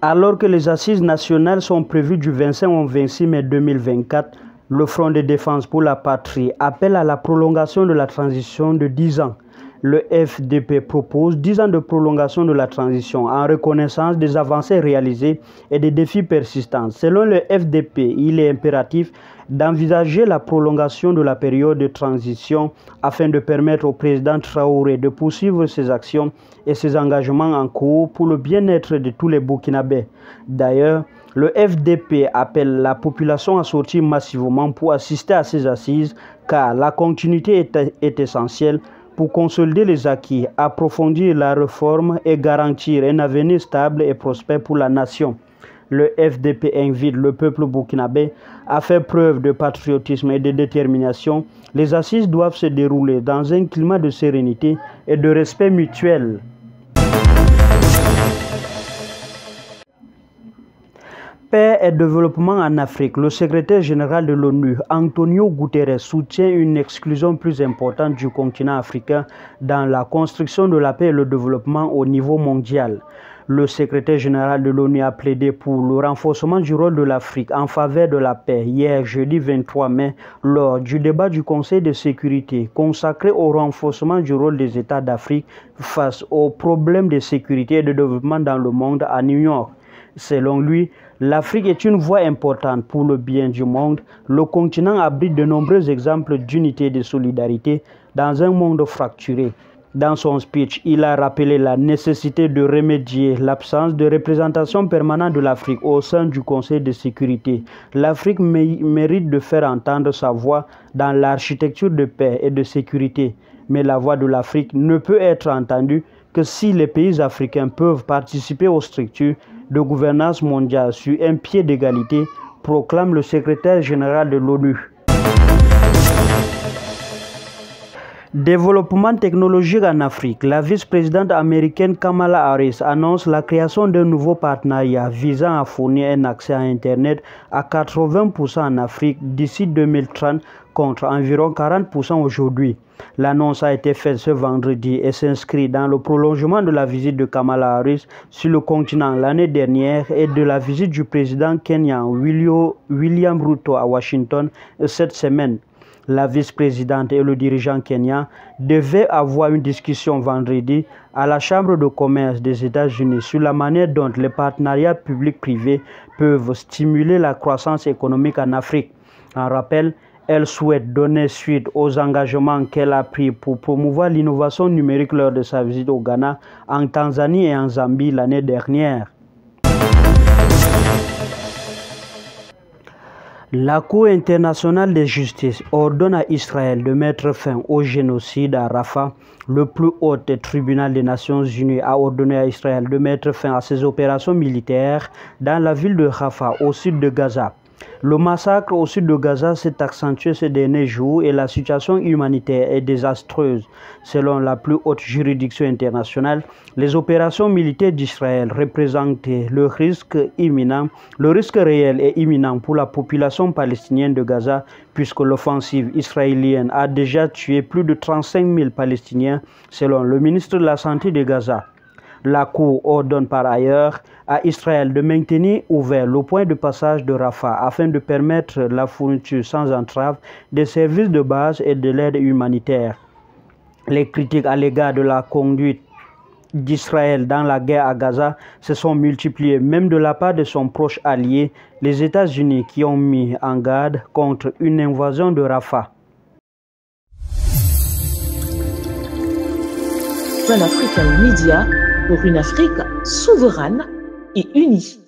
Alors que les assises nationales sont prévues du 25 au 26 mai 2024, le Front de défense pour la patrie appelle à la prolongation de la transition de 10 ans. Le FDP propose 10 ans de prolongation de la transition en reconnaissance des avancées réalisées et des défis persistants. Selon le FDP, il est impératif d'envisager la prolongation de la période de transition afin de permettre au président Traoré de poursuivre ses actions et ses engagements en cours pour le bien-être de tous les Burkinabés. D'ailleurs, le FDP appelle la population à sortir massivement pour assister à ces assises car la continuité est essentielle pour consolider les acquis, approfondir la réforme et garantir un avenir stable et prospère pour la nation. Le FDP invite le peuple burkinabé à faire preuve de patriotisme et de détermination. Les assises doivent se dérouler dans un climat de sérénité et de respect mutuel. Paix et développement en Afrique. Le secrétaire général de l'ONU, Antonio Guterres, soutient une exclusion plus importante du continent africain dans la construction de la paix et le développement au niveau mondial. Le secrétaire général de l'ONU a plaidé pour le renforcement du rôle de l'Afrique en faveur de la paix hier, jeudi 23 mai, lors du débat du Conseil de sécurité consacré au renforcement du rôle des États d'Afrique face aux problèmes de sécurité et de développement dans le monde à New York. Selon lui, l'Afrique est une voie importante pour le bien du monde. Le continent abrite de nombreux exemples d'unité et de solidarité dans un monde fracturé. Dans son speech, il a rappelé la nécessité de remédier l'absence de représentation permanente de l'Afrique au sein du Conseil de sécurité. L'Afrique mérite de faire entendre sa voix dans l'architecture de paix et de sécurité. Mais la voix de l'Afrique ne peut être entendue que si les pays africains peuvent participer aux structures de gouvernance mondiale sur un pied d'égalité, proclame le secrétaire général de l'ONU. Développement technologique en Afrique. La vice-présidente américaine Kamala Harris annonce la création d'un nouveau partenariat visant à fournir un accès à Internet à 80% en Afrique d'ici 2030 contre environ 40% aujourd'hui. L'annonce a été faite ce vendredi et s'inscrit dans le prolongement de la visite de Kamala Harris sur le continent l'année dernière et de la visite du président kenyan William Ruto à Washington cette semaine. La vice-présidente et le dirigeant kenyan devaient avoir une discussion vendredi à la Chambre de commerce des États-Unis sur la manière dont les partenariats publics-privés peuvent stimuler la croissance économique en Afrique. En rappel, elle souhaite donner suite aux engagements qu'elle a pris pour promouvoir l'innovation numérique lors de sa visite au Ghana, en Tanzanie et en Zambie l'année dernière. La Cour internationale de justice ordonne à Israël de mettre fin au génocide à Rafah. Le plus haut tribunal des Nations Unies a ordonné à Israël de mettre fin à ses opérations militaires dans la ville de Rafah, au sud de Gaza. Le massacre au sud de Gaza s'est accentué ces derniers jours et la situation humanitaire est désastreuse. Selon la plus haute juridiction internationale, les opérations militaires d'Israël représentent le risque réel et imminent pour la population palestinienne de Gaza, puisque l'offensive israélienne a déjà tué plus de 35 000 Palestiniens, selon le ministre de la Santé de Gaza. La Cour ordonne par ailleurs à Israël de maintenir ouvert le point de passage de Rafah afin de permettre la fourniture sans entrave des services de base et de l'aide humanitaire. Les critiques à l'égard de la conduite d'Israël dans la guerre à Gaza se sont multipliées, même de la part de son proche allié, les États-Unis, qui ont mis en garde contre une invasion de Rafah. Pan African Media pour une Afrique souveraine et unie.